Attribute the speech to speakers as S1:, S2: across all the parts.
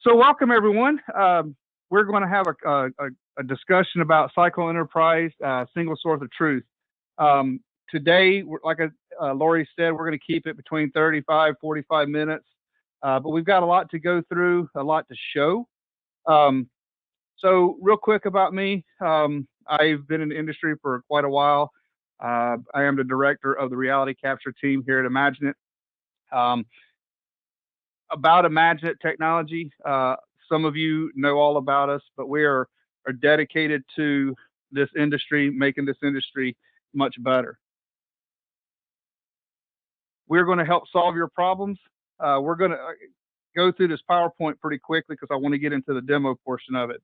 S1: So welcome everyone. We're going to have a discussion about Cyclone Enterprise, single source of truth. Today, like Lori said, we're going to keep it between 35, 45 minutes, but we've got a lot to go through, a lot to show. So real quick about me, I've been in the industry for quite a while. I am the director of the reality capture team here at IMAGINiT. About IMAGINiT technology, some of you know all about us, but we are dedicated to this industry, making this industry much better. We're going to help solve your problems. We're going to go through this PowerPoint pretty quickly because I want to get into the demo portion of it.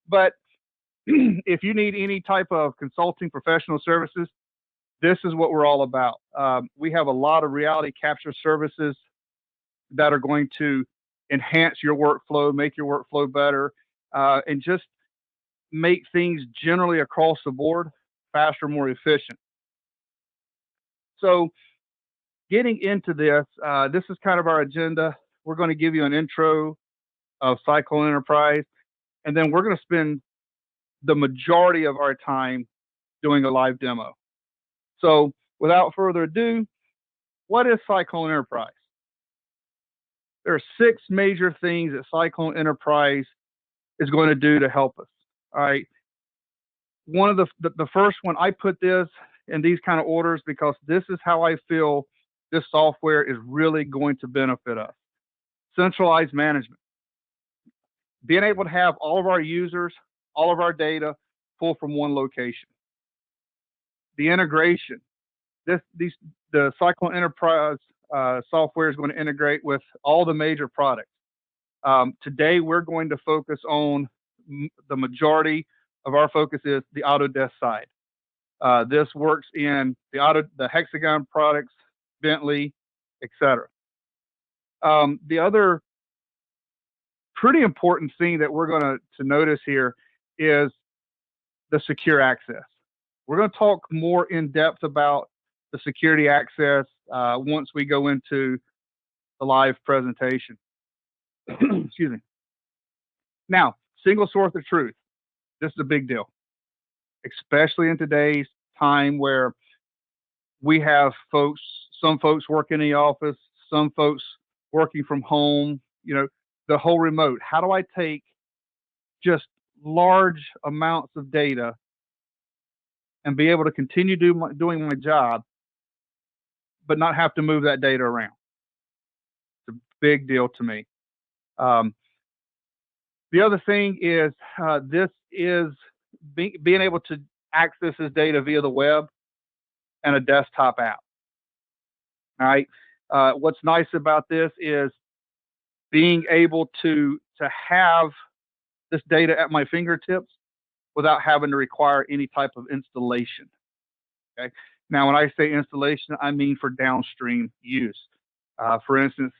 S1: But if you need any type of consulting professional services, this is what we're all about. We have a lot of reality capture services that are going to enhance your workflow, make your workflow better, and just make things generally across the board faster, more efficient. So getting into this, this is kind of our agenda. We're going to give you an intro of Cyclone Enterprise, and then we're going to spend the majority of our time doing a live demo. So without further ado, what is Cyclone Enterprise? There are 6 major things that Cyclone Enterprise is going to do to help us. All right. One of the first one, I put this in these kind of orders because this is how I feel this software is really going to benefit us. Centralized management. Being able to have all of our users, all of our data pull from one location. The integration. The Cyclone Enterprise software is going to integrate with all the major products. Today, we're going to focus on the majority of our focus is the Autodesk side. This works in the Hexagon products, Bentley, etc. The other pretty important thing that we're going to notice here is the secure access. We're going to talk more in depth about the security access once we go into the live presentation. Excuse me. Now, single source of truth. This is a big deal, especially in today's time where we have some folks working in the office, some folks working from home, the whole remote. How do I take just large amounts of data and be able to continue doing my job, but not have to move that data around? It's a big deal to me. The other thing is this is being able to access this data via the web and a desktop app. All right. What's nice about this is being able to have this data at my fingertips without having to require any type of installation. Okay. Now, when I say installation, I mean for downstream use. For instance,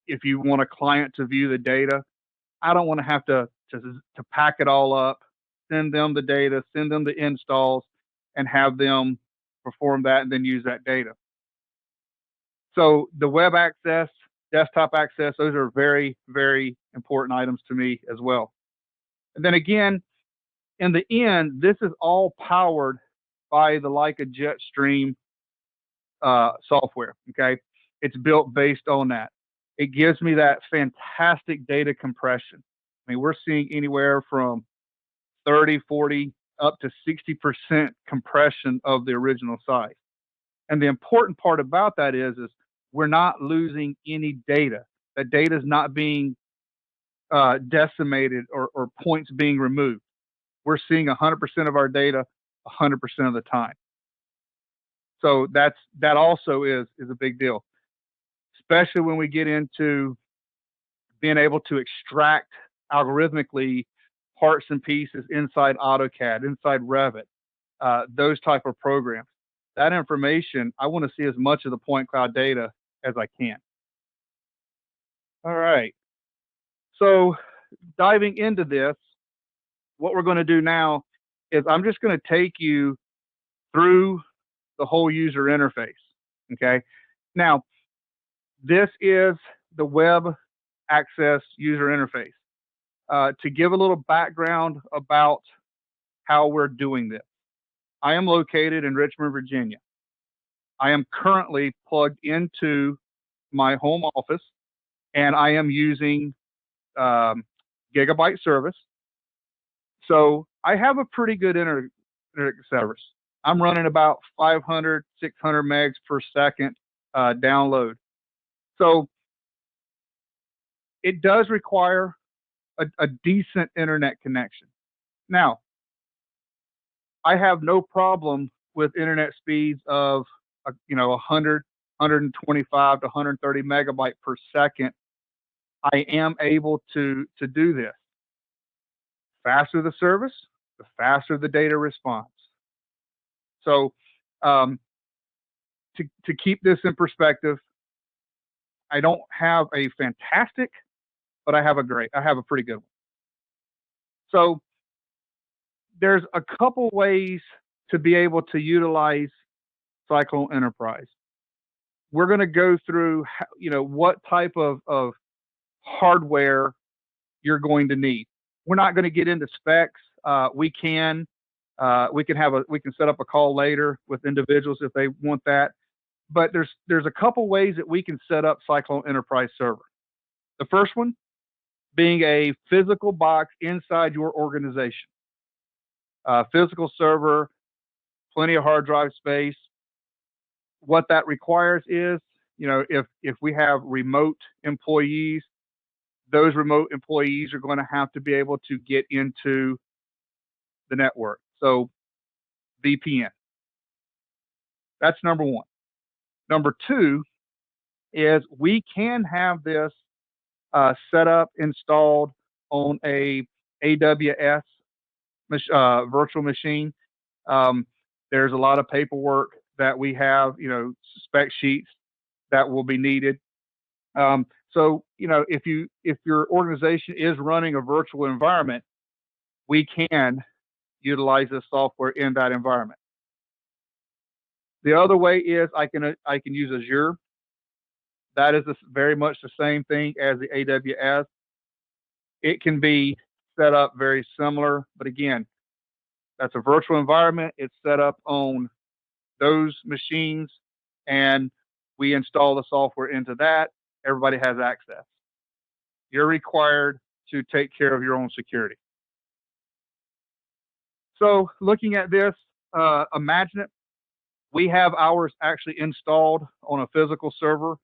S1: if you want a client to view the data, I don't want to have to pack it all up, send them the data, send them the installs, and have them perform that and then use that data. So the web access, desktop access, those are very, very important items to me as well. And then again, in the end, this is all powered by the Leica Jetstream software. Okay, it's built based on that. It gives me that fantastic data compression. I mean, we're seeing anywhere from 30, 40, up to 60% compression of the original size. And the important part about that is we're not losing any data. That data is not being decimated or points being removed. We're seeing 100% of our data 100% of the time. So that also is a big deal, especially when we get into being able to extract algorithmically parts and pieces inside AutoCAD, inside Revit, those type of programs. That information, I want to see as much of the point cloud data as I can. All right. So diving into this, what we're going to do now is I'm just going to take you through the whole user interface. Okay. Now, this is the web access user interface. To give a little background about how we're doing this, I am located in Richmond, Virginia. I am currently plugged into my home office, and I am using um, gigabyte service. So I have a pretty good internet service. I'm running about 500, 600 megs per second download. So it does require a decent internet connection. Now, I have no problem with internet speeds of 100, 125 to 130 megabyte per second. I am able to do this. Faster the service, the faster the data response. So, um, to keep this in perspective, I don't have a fantastic, but I have a pretty good one. So there's a couple ways to be able to utilize Cyclone Enterprise. We're going to go through, what type of hardware you're going to need. We're not going to get into specs. We can set up a call later with individuals if they want that. But there's a couple ways that we can set up Cyclone Enterprise Server. The first one being a physical box inside your organization. Physical server, plenty of hard drive space. What that requires is, if we have remote employees, those remote employees are going to have to be able to get into the network. So VPN. That's number one. Number two is we can have this set up, installed on a AWS virtual machine. There's a lot of paperwork that we have, spec sheets that will be needed. So, if your organization is running a virtual environment, we can utilize this software in that environment. The other way is I can use Azure. That is very much the same thing as the AWS. It can be set up very similar, but again, that's a virtual environment. It's set up on those machines, and we install the software into that. Everybody has access. You're required to take care of your own security. So looking at this, IMAGINiT, we have ours actually installed on a physical server.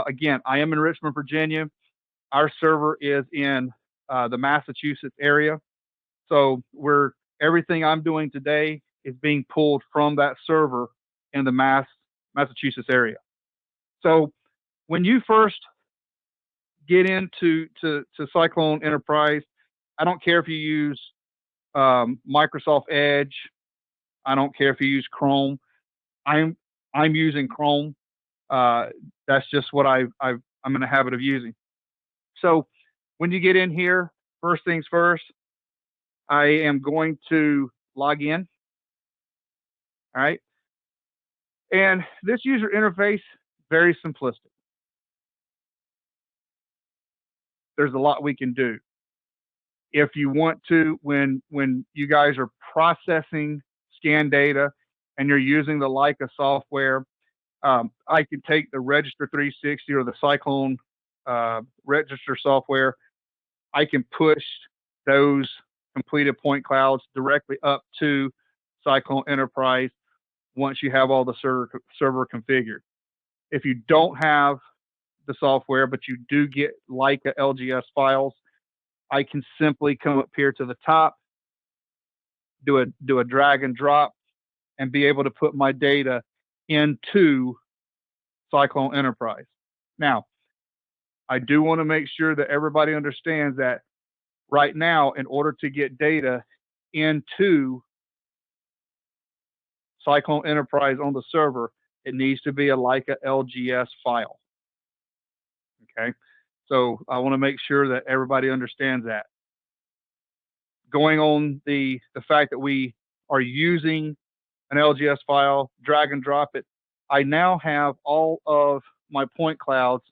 S1: Again, I am in Richmond, Virginia. Our server is in the Massachusetts area. So everything I'm doing today is being pulled from that server in the Massachusetts area. So when you first get into Cyclone Enterprise, I don't care if you use Microsoft Edge. I don't care if you use Chrome. I'm using Chrome. That's just what I'm in the habit of using. So when you get in here, first things first, I am going to log in. All right. And this user interface, very simplistic. There's a lot we can do. If you want to, when you guys are processing scan data and you're using the Leica software, I can take the Register 360 or the Cyclone Register software. I can push those completed point clouds directly up to Cyclone Enterprise once you have all the server configured. If you don't have the software, but you do get Leica LGS files, I can simply come up here to the top, do a drag and drop, and be able to put my data into Cyclone Enterprise. Now, I do want to make sure that everybody understands that right now, in order to get data into Cyclone Enterprise on the server, it needs to be a Leica LGS file. Okay, so I want to make sure that everybody understands that. Going on the fact that we are using an LGS file, drag and drop it, I now have all of my point clouds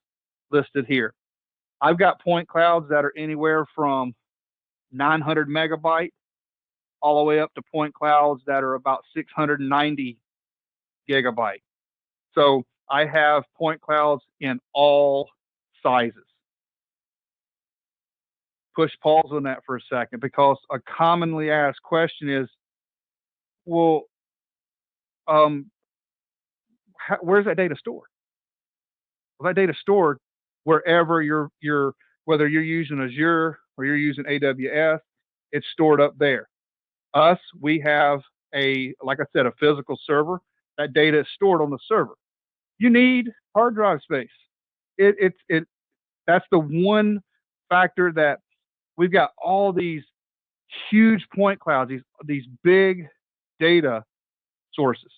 S1: listed here. I've got point clouds that are anywhere from 900 megabyte all the way up to point clouds that are about 690 gigabyte. So I have point clouds in all sizes. Push pause on that for a second because a commonly asked question is, well, um, where's that data stored? Well, that data stored wherever you're whether you're using Azure or you're using AWS, it's stored up there. Us, we have like I said, a physical server. That data is stored on the server. You need hard drive space. It that's the one factor that we've got all these huge point clouds, these big data sources.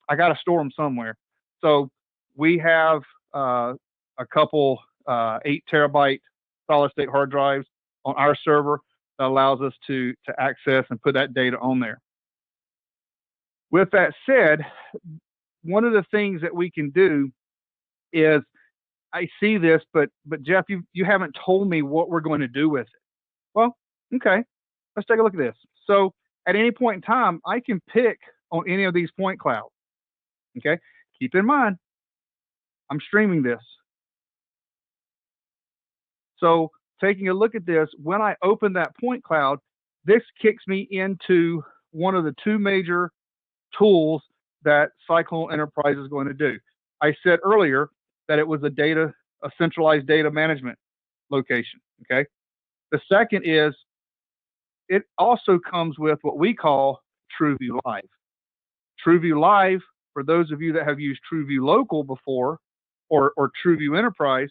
S1: I got to store them somewhere. So we have a couple 8 terabyte solid state hard drives on our server that allows us to access and put that data on there. With that said, one of the things that we can do is I see this, but Jeff, you haven't told me what we're going to do with it. Well, okay, let's take a look at this. So at any point in time, I can pick on any of these point clouds. Okay, keep in mind, I'm streaming this. So taking a look at this, when I open that point cloud, this kicks me into one of the two major tools that Cyclone Enterprise is going to do. I said earlier that it was a centralized data management location. Okay. The second is it also comes with what we call TrueView Live. TrueView Live, for those of you that have used TrueView Local before or TrueView Enterprise,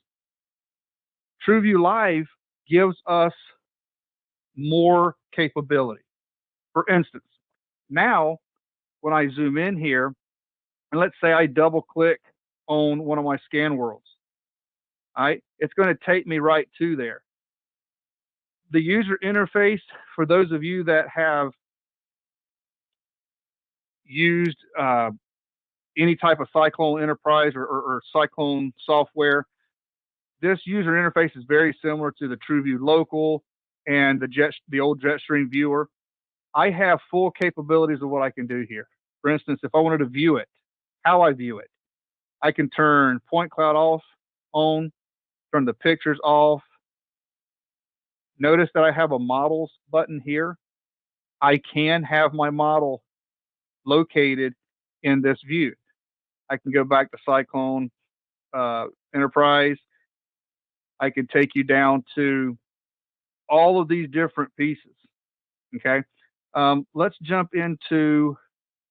S1: TrueView Live gives us more capability. For instance, now when I zoom in here, and let's say I double click on one of my scan worlds, all right, it's going to take me right to there. The user interface, for those of you that have used any type of Cyclone Enterprise or Cyclone software, this user interface is very similar to the TrueView Local and the old Jetstream viewer. I have full capabilities of what I can do here. For instance, if I wanted to view it, how I view it, I can turn point cloud off, on, turn the pictures off. Notice that I have a models button here. I can have my model located in this view. I can go back to Cyclone Enterprise. I can take you down to all of these different pieces. Okay. Let's jump into,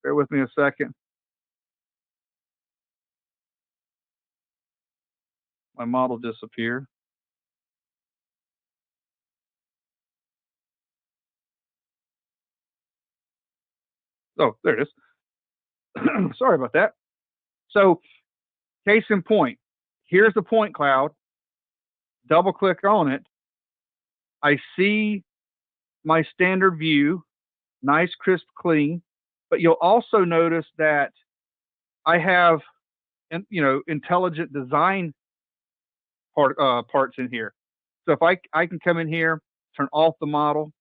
S1: bear with me a second. My model disappeared. Oh, there it is. Sorry about that. So, case in point, here's the point cloud. Double click on it. I see my standard view, nice, crisp, clean. But you'll also notice that I have, intelligent design parts in here. So if I can come in here, turn off the model,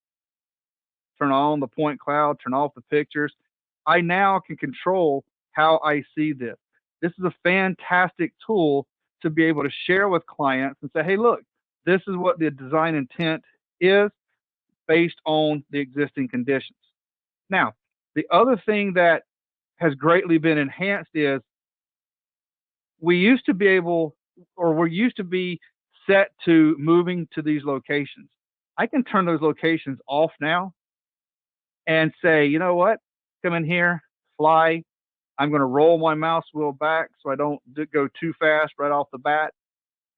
S1: turn on the point cloud, turn off the pictures. I now can control how I see this. This is a fantastic tool to be able to share with clients and say, hey, look, this is what the design intent is based on the existing conditions. Now, the other thing that has greatly been enhanced is we're used to be set to moving to these locations. I can turn those locations off now and say, you know what, come in here, fly. I'm going to roll my mouse wheel back so I don't go too fast right off the bat.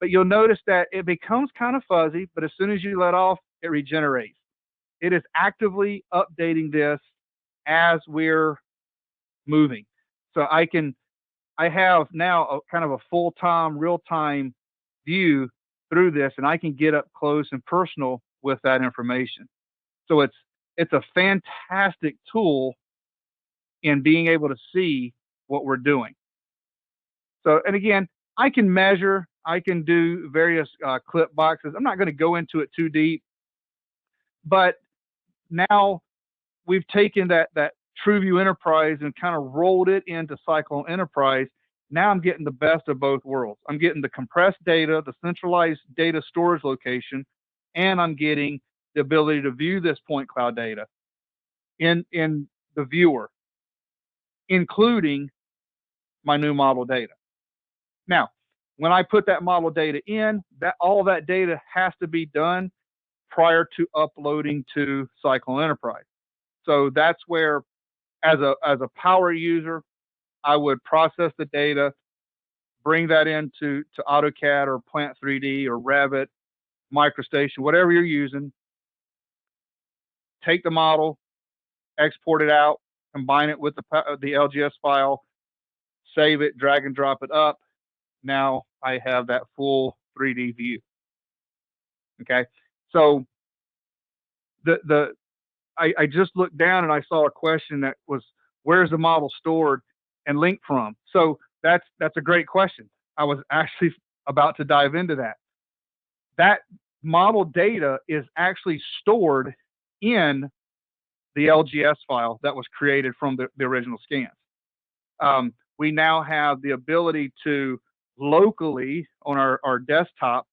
S1: But you'll notice that it becomes kind of fuzzy, but as soon as you let off, it regenerates. It is actively updating this as we're moving. So I have now a kind of a full-time, real-time view through this, and I can get up close and personal with that information. So it's a fantastic tool in being able to see what we're doing. So, and again, I can measure, I can do various clip boxes. I'm not going to go into it too deep, but now we've taken that TrueView Enterprise and kind of rolled it into Cyclone Enterprise. Now I'm getting the best of both worlds. I'm getting the compressed data, the centralized data storage location, and I'm getting the ability to view this point cloud data in the viewer, including my new model data. Now, when I put that model data in, that all that data has to be done prior to uploading to Cyclone Enterprise. So that's where, as a power user, I would process the data, bring that into AutoCAD or Plant 3D or Revit, MicroStation, whatever you're using. Take the model, export it out, combine it with the LGS file, save it, drag and drop it up. Now I have that full 3D view. Okay, so I just looked down and I saw a question that was, where's the model stored and linked from? So that's a great question. I was actually about to dive into that. That model data is actually stored in the LGS file that was created from the original scans. We now have the ability to locally on our desktop,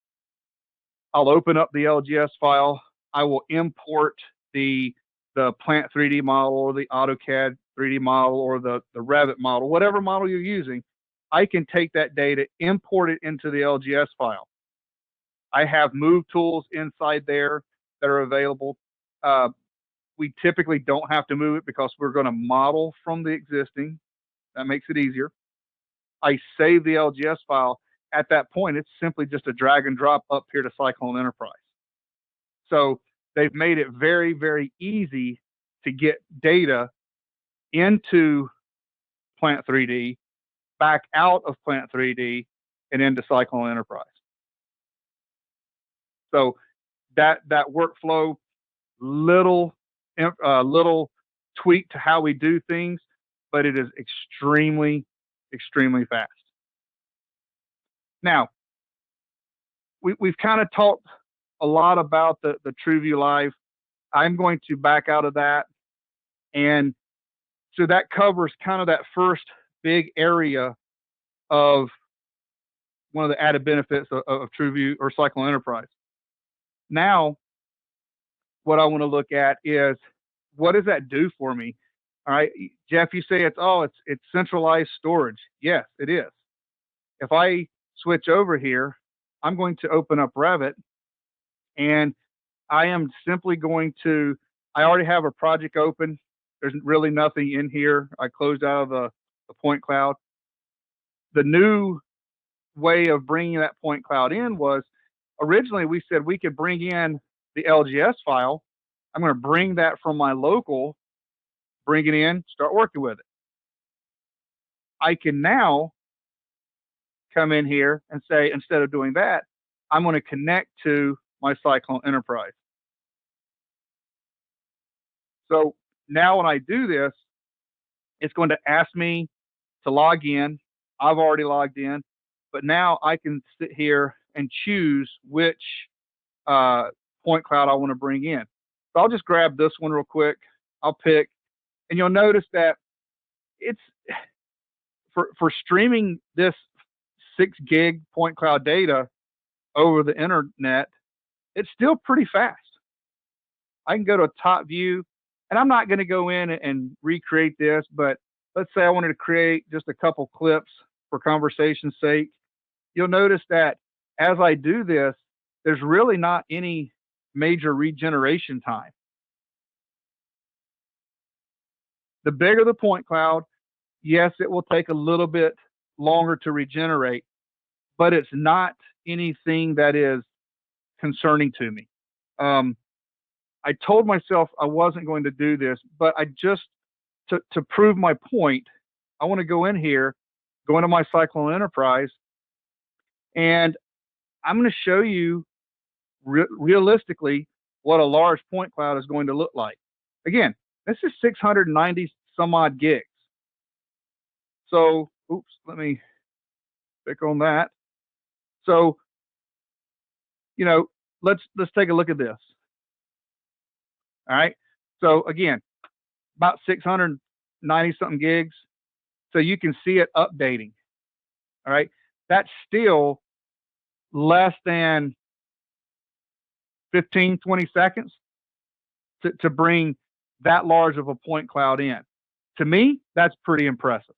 S1: I'll open up the LGS file. I will import the Plant 3D model or the AutoCAD 3D model or the Revit model, whatever model you're using. I can take that data, import it into the LGS file. I have move tools inside there that are available. We typically don't have to move it because we're going to model from the existing. That makes it easier. I save the LGS file. At that point, it's simply just a drag and drop up here to Cyclone Enterprise. So they've made it very, very easy to get data into Plant 3D, back out of Plant 3D, and into Cyclone Enterprise. So that workflow, little tweak to how we do things, but it is extremely, extremely fast. Now, we've kind of talked a lot about the TrueView Live. I'm going to back out of that. And so that covers kind of that first big area of one of the added benefits of TrueView or Cyclone Enterprise. Now, what I want to look at is, what does that do for me? All right, Jeff, you say it's centralized storage. Yes, it is. If I switch over here, I'm going to open up Revit, and I am simply going to, I already have a project open. There's really nothing in here. I closed out of the point cloud. The new way of bringing that point cloud in was, originally we said we could bring in the LGS file. I'm going to bring that from my local, bring it in, start working with it. I can now come in here and say, instead of doing that, I'm going to connect to my Cyclone Enterprise. So now when I do this, it's going to ask me to log in. I've already logged in, but now I can sit here and choose which point cloud I want to bring in. So I'll just grab this one real quick. I'll pick, and you'll notice that it's for streaming this 6 gig point cloud data over the internet, it's still pretty fast. I can go to top view, and I'm not going to go in and recreate this, but let's say I wanted to create just a couple clips for conversation's sake. You'll notice that as I do this, there's really not any major regeneration time. The bigger the point cloud, yes, it will take a little bit longer to regenerate, but it's not anything that is concerning to me. I told myself I wasn't going to do this, but I just, to prove my point, I want to go in here, go into my Cyclone Enterprise, and I'm going to show you realistically what a large point cloud is going to look like. Again, this is 690 some odd gigs. So, oops, let me click on that. So, you know, let's take a look at this. All right. So again, about 690 something gigs. So you can see it updating. All right. That's still less than 15, 20 seconds to bring that large of a point cloud in. To me, that's pretty impressive,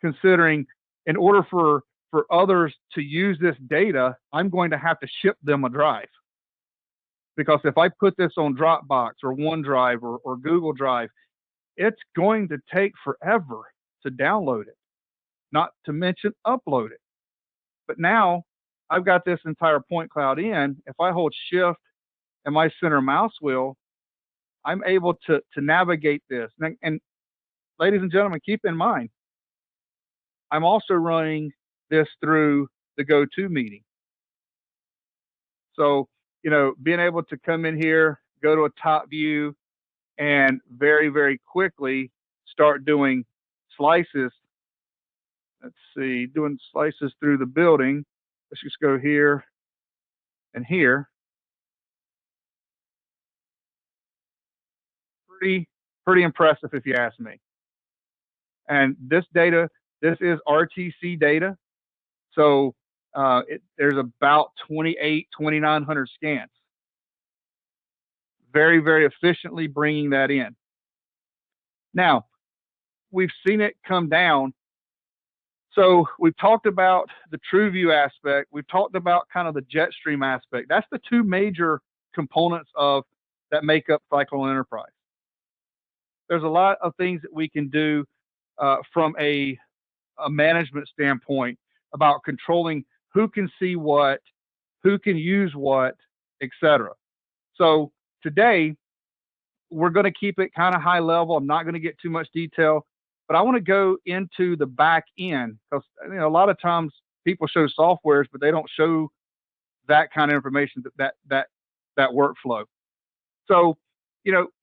S1: considering in order for others to use this data, I'm going to have to ship them a drive. Because if I put this on Dropbox or OneDrive or Google Drive, it's going to take forever to download it, not to mention upload it. But now I've got this entire point cloud in. If I hold shift and my center mouse wheel, I'm able to navigate this. And ladies and gentlemen, keep in mind, I'm also running this through the GoToMeeting. So, being able to come in here, go to a top view, and very, very quickly start doing slices. Let's see, doing slices through the building. Let's just go here and here. Pretty impressive if you ask me. And this data, this is RTC data. So there's about 2,900 scans. Very, very efficiently bringing that in. Now, we've seen it come down. So we've talked about the TrueView aspect. We've talked about kind of the Jetstream aspect. That's the two major components of that make up Cyclone Enterprise. There's a lot of things that we can do from a management standpoint about controlling who can see what, who can use what, etc. So today, we're going to keep it kind of high level. I'm not going to get too much detail, but I want to go into the back end because a lot of times people show softwares, but they don't show that kind of information, that workflow. So,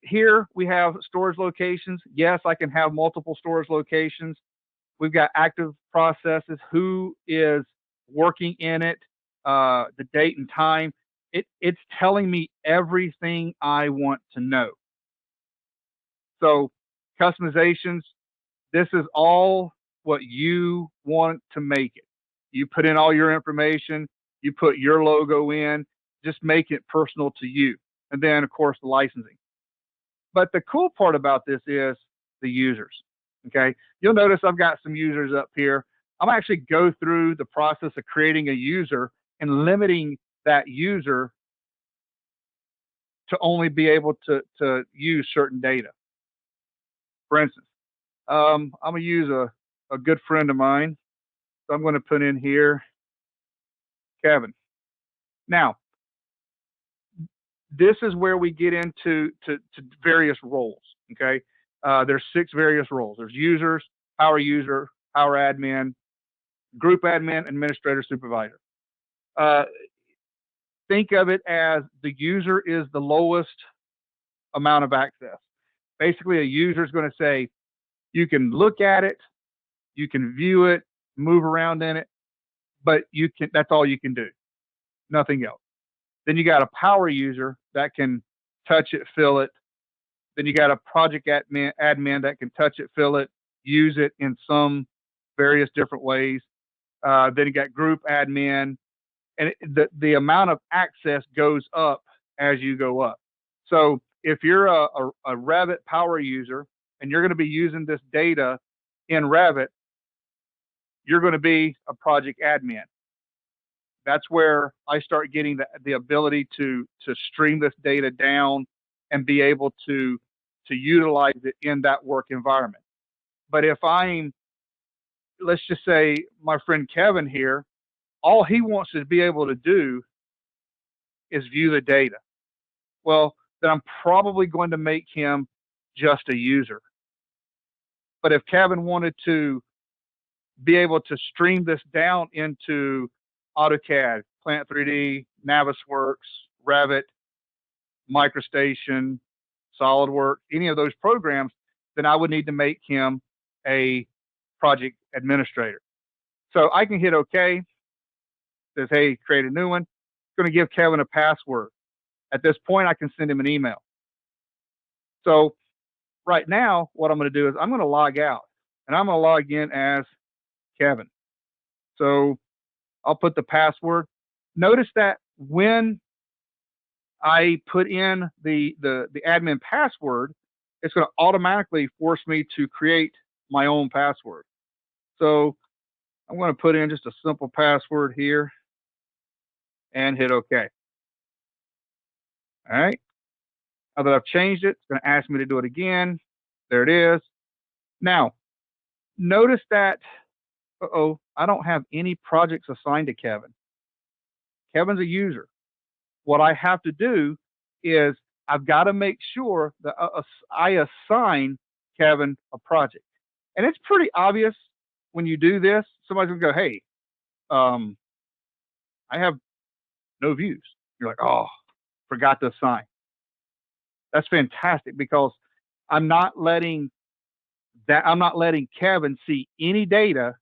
S1: here we have storage locations. Yes, I can have multiple storage locations. We've got active processes, who is working in it, the date and time. It's telling me everything I want to know. So customizations, this is all what you want to make it. You put in all your information, you put your logo in, just make it personal to you. And then, of course, the licensing. But the cool part about this is the users. Okay. You'll notice I've got some users up here. I'm actually go through the process of creating a user and limiting that user to only be able to use certain data. For instance, I'm going to use a good friend of mine. So I'm going to put in here, Kevin. Now, this is where we get into to various roles. Okay. There's 6 various roles. There's users, power user, power admin, group admin, administrator, supervisor. Think of it as the user is the lowest amount of access. Basically, a user is going to say, you can look at it, you can view it, move around in it, but that's all you can do. Nothing else. Then you got a power user that can touch it, feel it. Then you got a project admin that can touch it, feel it, use it in some various different ways. Then you got group admin, and the amount of access goes up as you go up. So if you're a Revit power user and you're going to be using this data in Revit, you're going to be a project admin. That's where I start getting the ability to stream this data down and be able to utilize it in that work environment. But if let's just say my friend Kevin here, all he wants to be able to do is view the data. Well, then I'm probably going to make him just a user. But if Kevin wanted to be able to stream this down into AutoCAD, Plant 3D, Navisworks, Revit, MicroStation, SolidWorks, any of those programs, then I would need to make him a project administrator. So I can hit OK. says, hey, create a new one. It's going to give Kevin a password. At this point, I can send him an email. So right now, what I'm going to do is I'm going to log out and I'm going to log in as Kevin. So I'll put the password. Notice that when I put in the admin password, it's going to automatically force me to create my own password. So I'm going to put in just a simple password here and hit OK. All right. Now that I've changed it, it's going to ask me to do it again. There it is. Now, notice that, I don't have any projects assigned to Kevin. Kevin's a user. What I have to do is I've got to make sure that I assign Kevin a project. And it's pretty obvious when you do this. Somebody's going to go, hey, I have no views. You're like, oh, forgot to assign. That's fantastic because I'm not letting Kevin see any data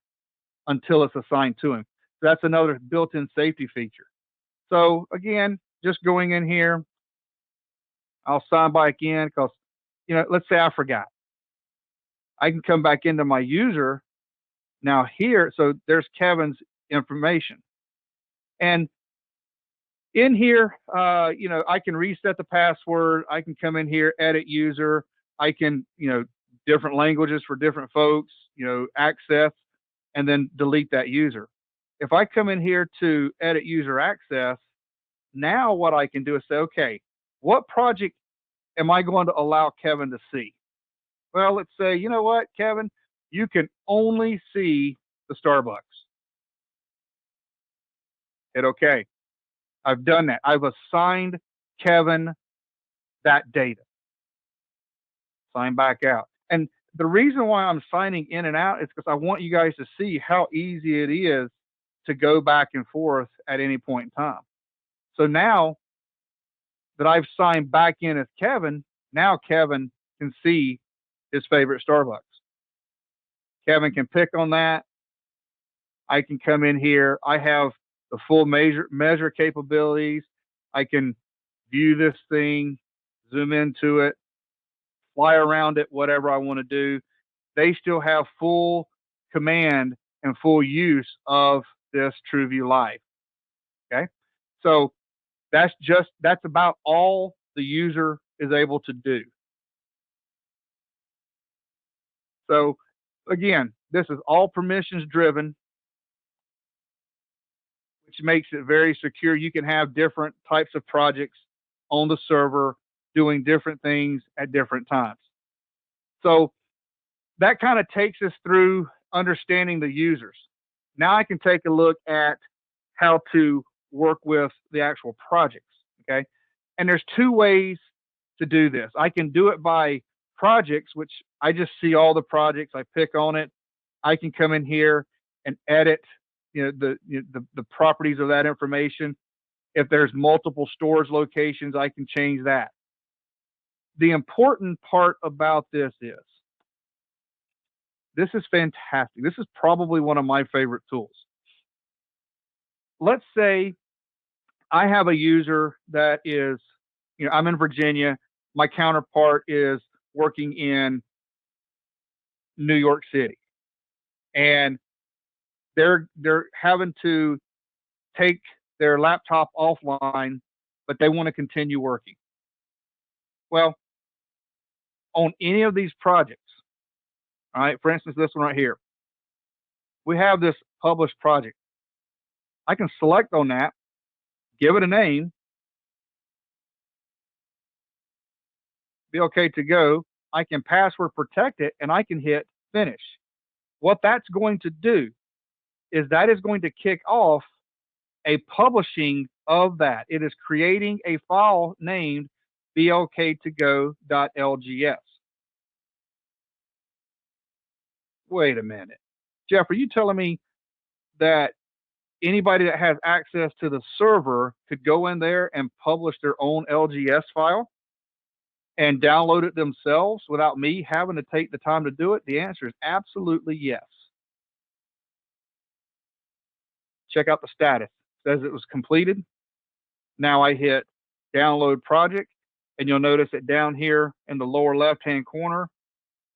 S1: until it's assigned to him. So that's another built-in safety feature. So again, just going in here, I'll sign back in because, let's say I forgot. I can come back into my user now here. So there's Kevin's information. And in here, I can reset the password. I can come in here, edit user. I can, different languages for different folks, access, and then delete that user. If I come in here to edit user access, now what I can do is say, okay, what project am I going to allow Kevin to see? Well, let's say, you know what, Kevin, you can only see the Starbucks. Hit OK. I've done that. I've assigned Kevin that data. Sign back out. And the reason why I'm signing in and out is because I want you guys to see how easy it is to go back and forth at any point in time. So now that I've signed back in as Kevin, now Kevin can see his favorite Starbucks. Kevin can pick on that. I can come in here. I have the full measure capabilities. I can view this thing, zoom into it, fly around it, whatever I want to do. They still have full command and full use of this TrueView Live. Okay. So that's about all the user is able to do. So again, this is all permissions driven, which makes it very secure. You can have different types of projects on the server doing different things at different times. So that kind of takes us through understanding the users. Now I can take a look at how to work with the actual projects, okay? And there's two ways to do this. I can do it by projects, which I just see all the projects, I pick on it. I can come in here and edit the properties of that information. If there's multiple storage locations, I can change that. The important part about this is fantastic. This is probably one of my favorite tools. Let's say I have a user that is, I'm in Virginia. My counterpart is working in New York City. And they're having to take their laptop offline, but they want to continue working. Well, on any of these projects, all right, for instance, this one right here, we have this published project. I can select on that, give it a name, be okay to go. I can password protect it, and I can hit finish. What that's going to do is that is going to kick off a publishing of that. It is creating a file named blk2go.lgs. Wait a minute. Jeff, are you telling me that anybody that has access to the server could go in there and publish their own LGS file and download it themselves without me having to take the time to do it? The answer is absolutely yes. Check out the status. says it was completed. Now I hit download project, and you'll notice that down here in the lower left-hand corner,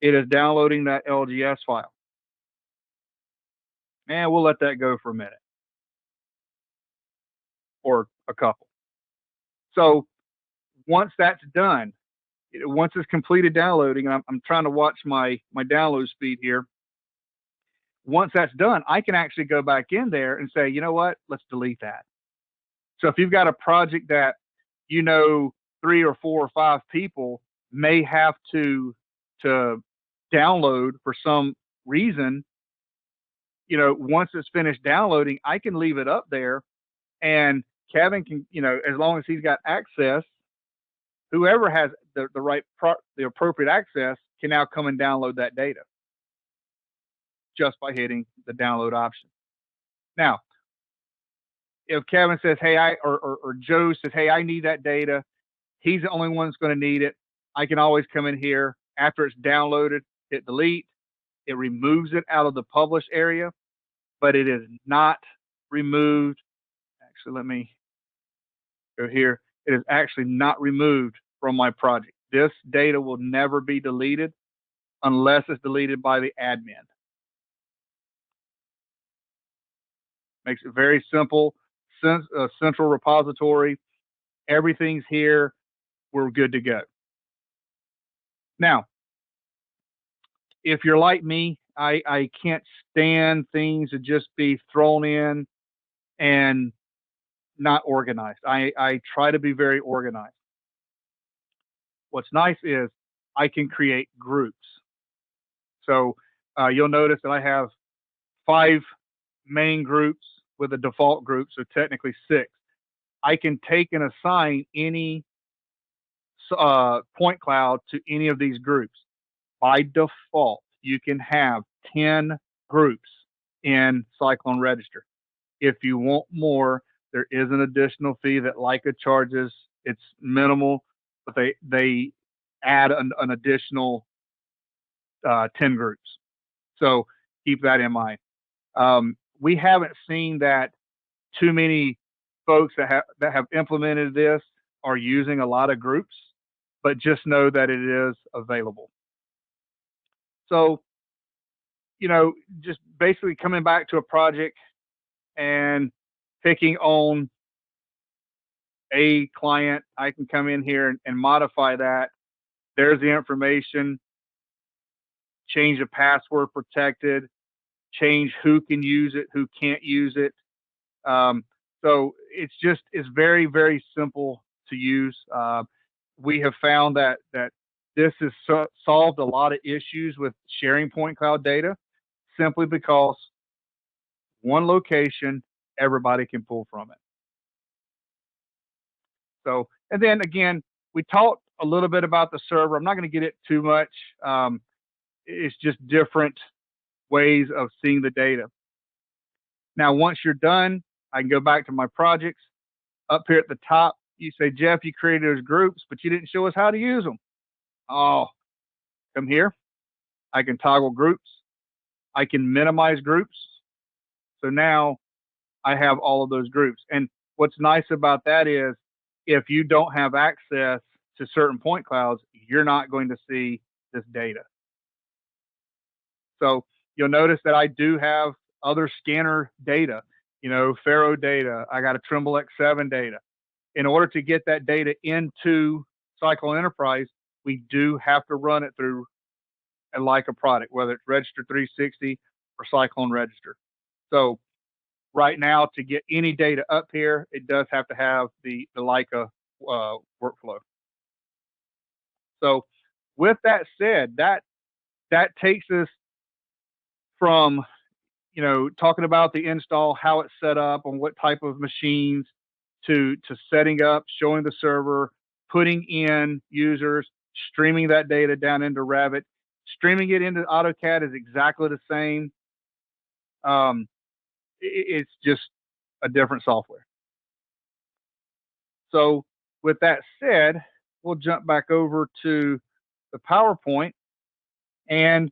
S1: it is downloading that LGS file. And we'll let that go for a minute or a couple. So once that's done, once it's completed downloading, and I'm trying to watch my download speed here. Once that's done, I can actually go back in there and say, you know what, let's delete that. So if you've got a project that you know 3 or 4 or 5 people may have to download for some reason, once it's finished downloading, I can leave it up there, and Kevin can, as long as he's got access, whoever has the appropriate access can now come and download that data just by hitting the download option. Now, if Kevin says, "Hey, or Joe says, "Hey, I need that data," he's the only one that's going to need it. I can always come in here after it's downloaded, hit delete. It removes it out of the publish area, but it is not removed. Actually, let me go here. It is actually not removed from my project. This data will never be deleted unless it's deleted by the admin. Makes it very simple. Central repository. Everything's here. We're good to go. Now, if you're like me, I can't stand things to just be thrown in and not organized. I try to be very organized. What's nice is I can create groups. So you'll notice that I have 5 main groups with a default group, so technically 6. I can take and assign any point cloud to any of these groups. By default, you can have 10 groups in Cyclone Register. If you want more, there is an additional fee that Leica charges. It's minimal, but they add an additional 10 groups. So keep that in mind. We haven't seen that too many folks that have implemented this are using a lot of groups, but just know that it is available. So, just basically coming back to a project and picking on a client, I can come in here and modify that. There's the information, change the password protected, change who can use it, who can't use it. So it's very, very simple to use. We have found that this has solved a lot of issues with sharing point cloud data simply because one location, everybody can pull from it. So, and then again, we talked a little bit about the server. I'm not going to get it too much. It's just different ways of seeing the data. Now, once you're done, I can go back to my projects. Up here at the top, you say, Jeff, you created those groups, but you didn't show us how to use them. Oh, come here. I can toggle groups. I can minimize groups. So now I have all of those groups. And what's nice about that is if you don't have access to certain point clouds, you're not going to see this data. So you'll notice that I do have other scanner data, Faro data. I got a Trimble X7 data. In order to get that data into Cyclone Enterprise, we do have to run it through a Leica product, whether it's Register 360 or Cyclone Register. So right now, to get any data up here, it does have to have the Leica workflow. So with that said, that takes us from talking about the install, how it's set up, on what type of machines, to setting up, showing the server, putting in users, streaming that data down into Revit. Streaming it into AutoCAD is exactly the same. It's just a different software. So with that said, we'll jump back over to the PowerPoint and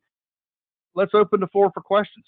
S1: let's open the floor for questions.